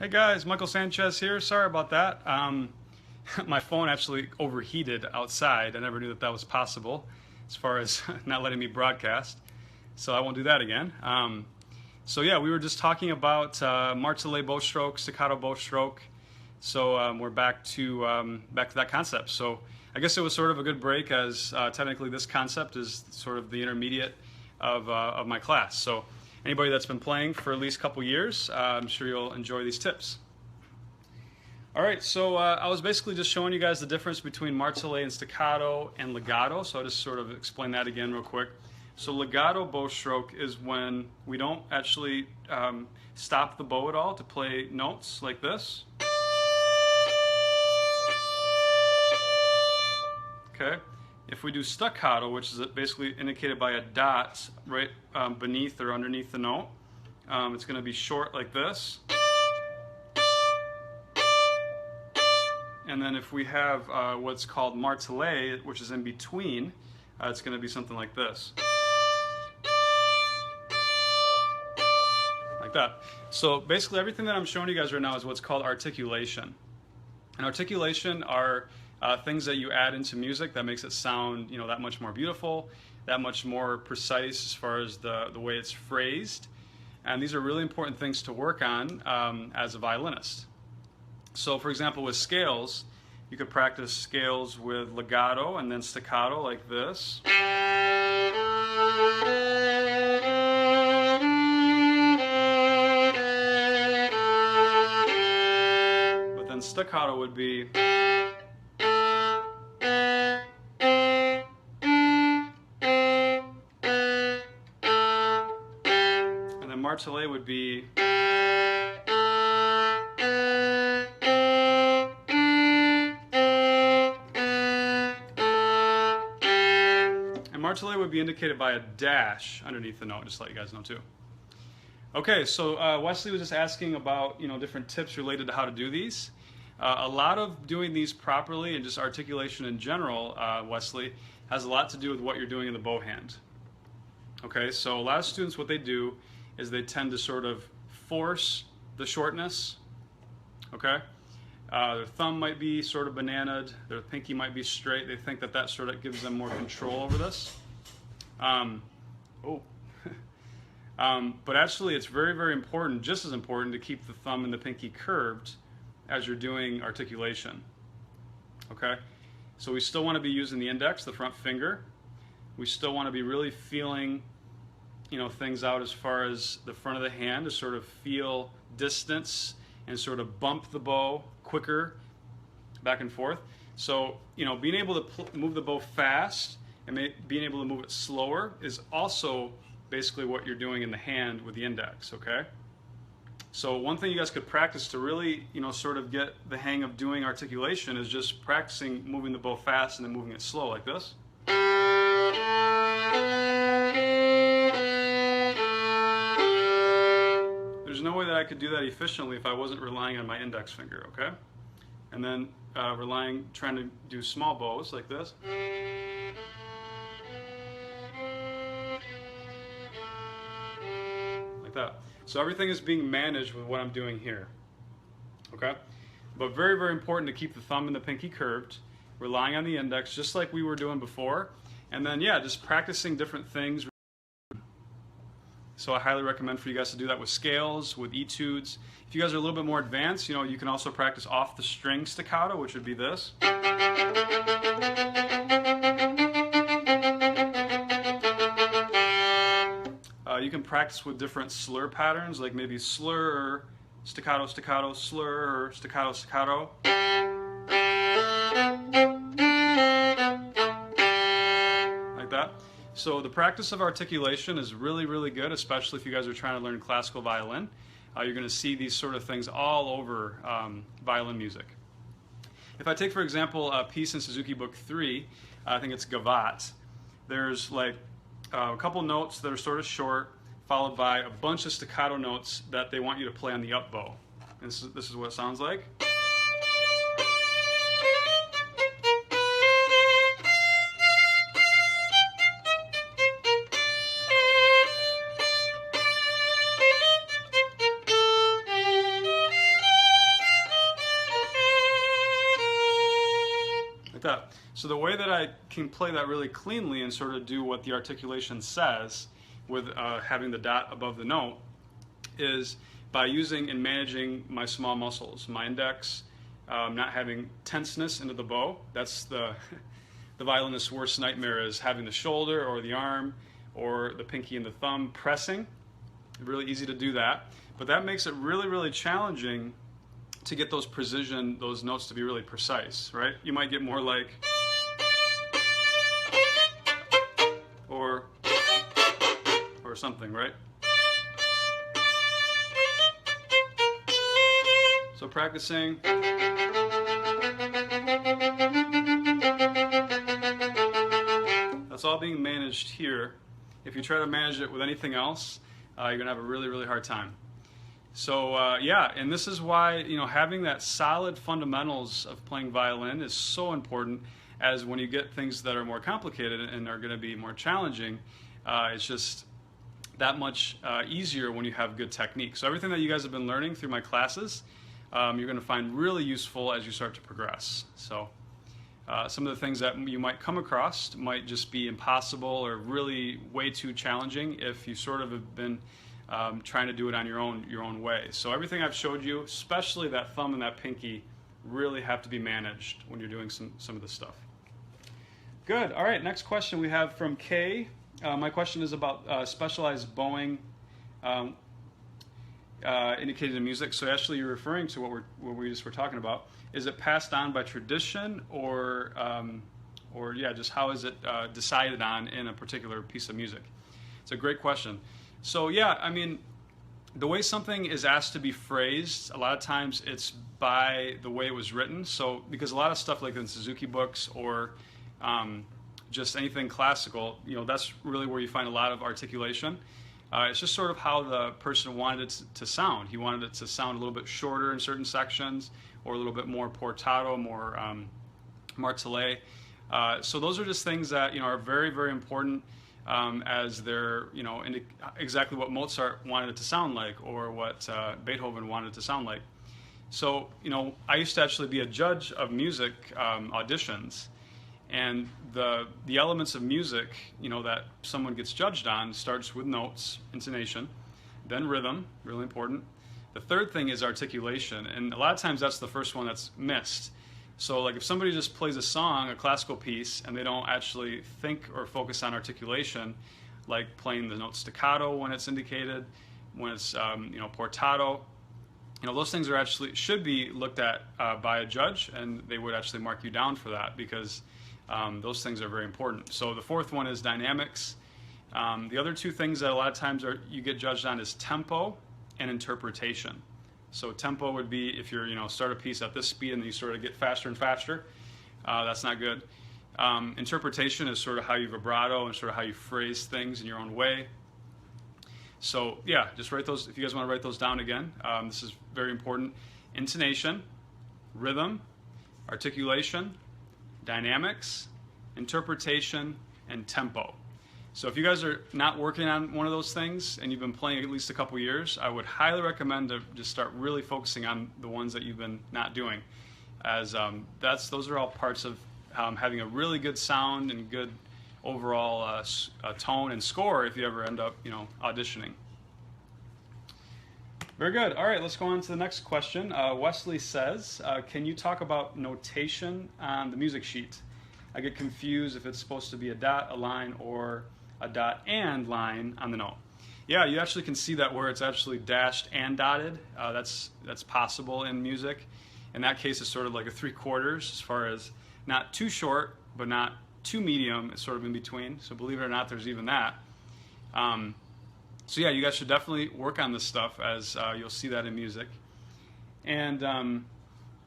Hey guys, Michael Sanchez here. Sorry about that. My phone actually overheated outside. I never knew that that was possible as far as not letting me broadcast. So I won't do that again. So yeah, we were just talking about martelé bow stroke, staccato bow stroke. So we're back to that concept. So I guess it was sort of a good break as technically this concept is sort of the intermediate of my class. So anybody that's been playing for at least a couple years, I'm sure you'll enjoy these tips. All right, so I was basically just showing you guys the difference between martelé and staccato and legato. So I'll just sort of explain that again real quick. So legato bow stroke is when we don't actually stop the bow at all to play notes like this. Okay. If we do staccato, which is basically indicated by a dot right beneath or underneath the note, it's going to be short like this. And then if we have what's called martelé, which is in between, it's going to be something like this. Like that. So basically everything that I'm showing you guys right now is what's called articulation. And articulation are things that you add into music that makes it sound, that much more beautiful, that much more precise as far as the way it's phrased. And these are really important things to work on as a violinist. So for example, with scales, you could practice scales with legato and then staccato like this. But then staccato would be. Martelé would be. And martelé would be indicated by a dash underneath the note, just to let you guys know too. Okay, so Wesley was just asking about different tips related to how to do these. A lot of doing these properly and just articulation in general, Wesley, has a lot to do with what you're doing in the bow hand. Okay, so a lot of students, what they do is they tend to sort of force the shortness, okay? Their thumb might be sort of bananaed, their pinky might be straight. They think that that sort of gives them more control over this. But actually it's very, very important, just as important, to keep the thumb and the pinky curved as you're doing articulation, okay? So we still want to be using the index, the front finger. We still want to be really feeling things out as far as the front of the hand to sort of feel distance and sort of bump the bow quicker back and forth. So, being able to move the bow fast and being able to move it slower is also basically what you're doing in the hand with the index, okay? So one thing you guys could practice to really, sort of get the hang of doing articulation is just practicing moving the bow fast and then moving it slow like this. There's no way that I could do that efficiently if I wasn't relying on my index finger, okay? And then trying to do small bows like this. Like that. So everything is being managed with what I'm doing here, okay? But very, very important to keep the thumb and the pinky curved, relying on the index just like we were doing before. And then, yeah, just practicing different things. So I highly recommend for you guys to do that with scales, with etudes. If you guys are a little bit more advanced, you can also practice off the string staccato, which would be this. You can practice with different slur patterns, like maybe slur, staccato, staccato, slur, staccato, staccato. Like that. So the practice of articulation is really, really good, especially if you guys are trying to learn classical violin. You're going to see these sort of things all over violin music. If I take, for example, a piece in Suzuki Book 3, I think it's Gavotte, there's like a couple notes that are sort of short, followed by a bunch of staccato notes that they want you to play on the up bow. And this is what it sounds like. like that. So the way that I can play that really cleanly and sort of do what the articulation says with having the dot above the note is by using and managing my small muscles, my index, not having tenseness into the bow. That's the violinist's worst nightmare, is having the shoulder or the arm or the pinky and the thumb pressing. Really easy to do that, but that makes it really, really challenging to get those precision, those notes to be really precise, right? You might get more like, or something, right? So practicing. That's all being managed here. If you try to manage it with anything else, you're gonna have a really, really hard time. So yeah, and this is why, you know, having that solid fundamentals of playing violin is so important, as when you get things that are more complicated and are going to be more challenging, it's just that much easier when you have good technique. So everything that you guys have been learning through my classes, you're going to find really useful as you start to progress. So some of the things that you might come across might just be impossible or really way too challenging if you sort of have been trying to do it on your own way. So everything I've showed you, especially that thumb and that pinky, really have to be managed when you're doing some of this stuff. Good. All right, next question we have from Kay. My question is about specialized bowing indicated in music. So actually you're referring to what we just were talking about. Is it passed on by tradition, or yeah, just how is it decided on in a particular piece of music? It's a great question. So yeah, I mean, the way something is asked to be phrased, a lot of times it's by the way it was written. So because a lot of stuff like in Suzuki books or just anything classical, you know, that's really where you find a lot of articulation. It's just sort of how the person wanted it to sound. He wanted it to sound a little bit shorter in certain sections, or a little bit more portato, more matele. So those are just things that, you know, are very, very important. As they're, you know, exactly what Mozart wanted it to sound like, or what Beethoven wanted it to sound like. So, you know, I used to actually be a judge of music auditions, and the elements of music, you know, that someone gets judged on starts with notes, intonation, then rhythm, really important. The third thing is articulation, and a lot of times that's the first one that's missed. So like if somebody just plays a song, a classical piece, and they don't actually think or focus on articulation, like playing the note staccato when it's indicated, when it's you know, portato, you know, those things are actually should be looked at by a judge, and they would actually mark you down for that, because those things are very important. So the fourth one is dynamics. The other two things that a lot of times you get judged on is tempo and interpretation. So tempo would be if you're, you know, start a piece at this speed and then you sort of get faster and faster. That's not good. Interpretation is sort of how you vibrato and sort of how you phrase things in your own way. So yeah, just write those, if you guys want to write those down again. This is very important. Intonation, rhythm, articulation, dynamics, interpretation, and tempo. So if you guys are not working on one of those things and you've been playing at least a couple years, I would highly recommend to just start really focusing on the ones that you've been not doing, as those are all parts of having a really good sound and good overall tone and score if you ever end up, you know, auditioning. Very good. All right, let's go on to the next question. Wesley says, can you talk about notation on the music sheet? I get confused if it's supposed to be a dot, a line, or a dot and line on the note. Yeah, you actually can see that where it's actually dashed and dotted. That's possible in music. In that case, it's sort of like a 3/4, as far as not too short, but not too medium. It's sort of in between. So believe it or not, there's even that. So yeah, you guys should definitely work on this stuff, as you'll see that in music. And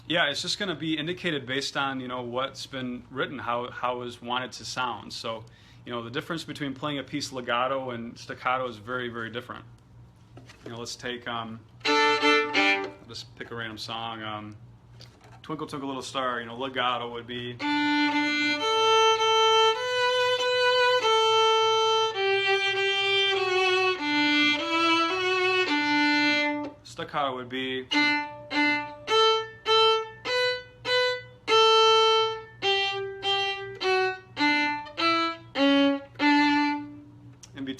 yeah, it's just going to be indicated based on, you know, what's been written, how is wanted to sound. So, you know, the difference between playing a piece legato and staccato is very, very different. You know, let's take, I'll just pick a random song. Twinkle, Twinkle, Little Star, you know, legato would be. Staccato would be.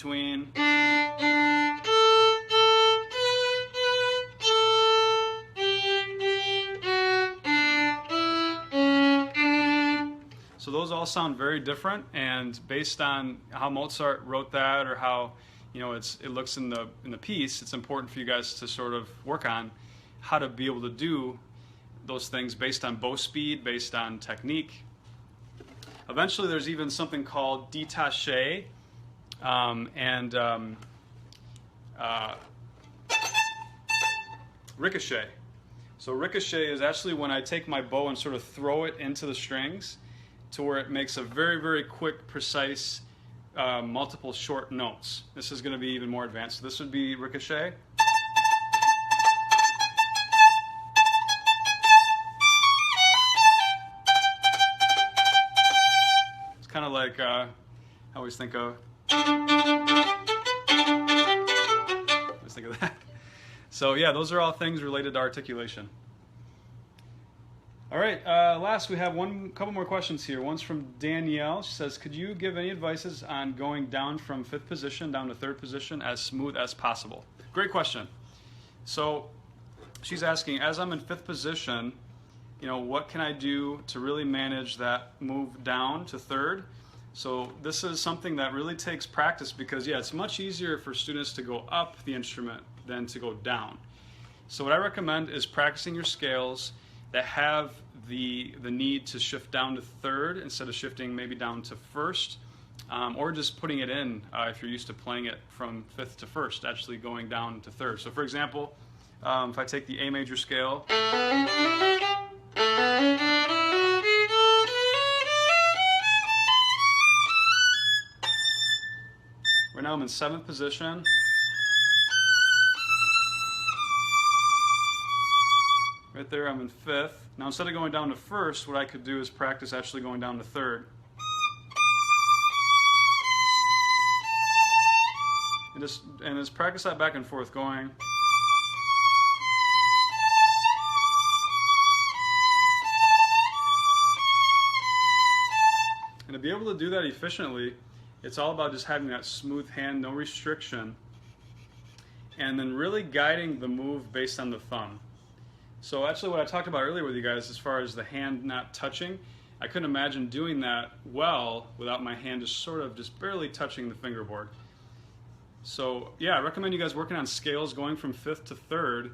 between. So those all sound very different, and based on how Mozart wrote that, or how it looks in the piece, it's important for you guys to sort of work on how to be able to do those things based on bow speed, based on technique. Eventually, there's even something called détaché and ricochet. So ricochet is actually when I take my bow and sort of throw it into the strings to where it makes a very, very quick, precise, multiple short notes. This is going to be even more advanced. So this would be ricochet. It's kind of like I always think of. Let's think of that. So yeah, those are all things related to articulation. All right, last we have couple more questions here. One's from Danielle. She says, could you give any advices on going down from 5th position down to 3rd position as smooth as possible? Great question. So she's asking, as I'm in 5th position, what can I do to really manage that move down to 3rd? So this is something that really takes practice because, yeah, it's much easier for students to go up the instrument than to go down. So what I recommend is practicing your scales that have the need to shift down to 3rd instead of shifting maybe down to 1st, or just putting it in if you're used to playing it from 5th to 1st, actually going down to 3rd. So for example, if I take the A major scale, right now I'm in 7th position. Right there, I'm in 5th. Now, instead of going down to 1st, what I could do is practice actually going down to 3rd. And just practice that back and forth going. And to be able to do that efficiently, it's all about just having that smooth hand, no restriction, and then really guiding the move based on the thumb. So actually what I talked about earlier with you guys as far as the hand not touching, I couldn't imagine doing that well without my hand just barely touching the fingerboard. So yeah, I recommend you guys working on scales going from 5th to 3rd.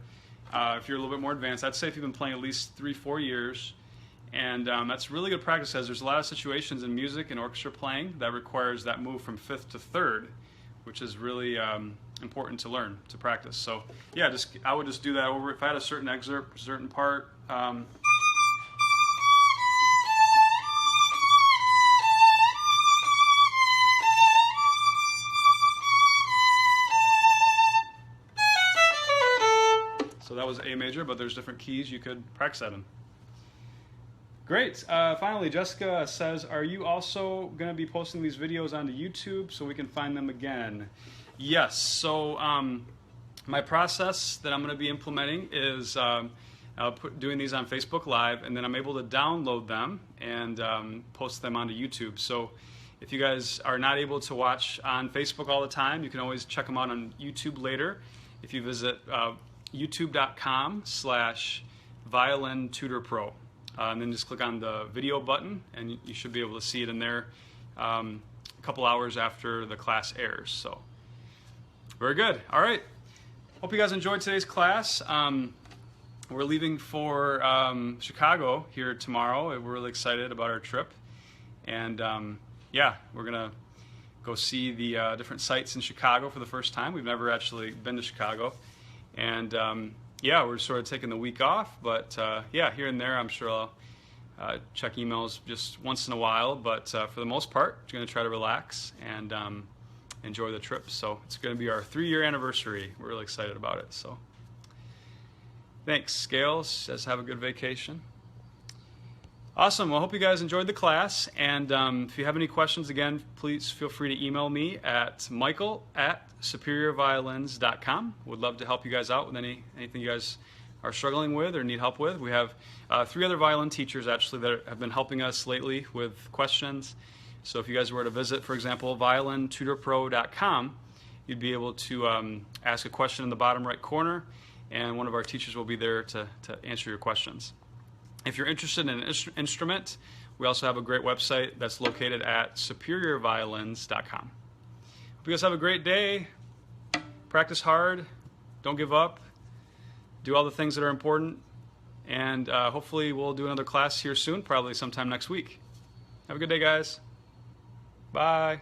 If you're a little bit more advanced, I'd say if you've been playing at least 3-4 years. And that's really good practice as there's a lot of situations in music and orchestra playing that requires that move from 5th to 3rd, which is really important to learn, to practice. So yeah, I would just do that over. If I had a certain excerpt, a certain part, so that was A major, but there's different keys you could practice that in. Great. Finally, Jessica says, are you also going to be posting these videos onto YouTube so we can find them again? Yes. So my process that I'm going to be implementing is doing these on Facebook Live, and then I'm able to download them and post them onto YouTube. So if you guys are not able to watch on Facebook all the time, you can always check them out on YouTube later. If you visit youtube.com/Violin Tutor Pro. And then just click on the video button, and you should be able to see it in there a couple hours after the class airs. So, very good. All right. Hope you guys enjoyed today's class. We're leaving for Chicago here tomorrow. We're really excited about our trip. And yeah, we're going to go see the different sites in Chicago for the first time. We've never actually been to Chicago. And yeah, we're sort of taking the week off, but yeah, here and there, I'm sure I'll check emails just once in a while. But for the most part, we're going to try to relax and enjoy the trip. So it's going to be our 3-year anniversary. We're really excited about it. So thanks, Scales. Says have a good vacation. Awesome. Well, I hope you guys enjoyed the class. And if you have any questions, again, please feel free to email me at michael@superiorviolins.com. Would love to help you guys out with anything you guys are struggling with or need help with. We have 3 other violin teachers, actually, that have been helping us lately with questions. So if you guys were to visit, for example, violintutorpro.com, you'd be able to ask a question in the bottom right corner, and one of our teachers will be there to answer your questions. If you're interested in an instrument, we also have a great website that's located at superiorviolins.com. Hope you guys have a great day. Practice hard. Don't give up. Do all the things that are important. And hopefully we'll do another class here soon, probably sometime next week. Have a good day, guys. Bye.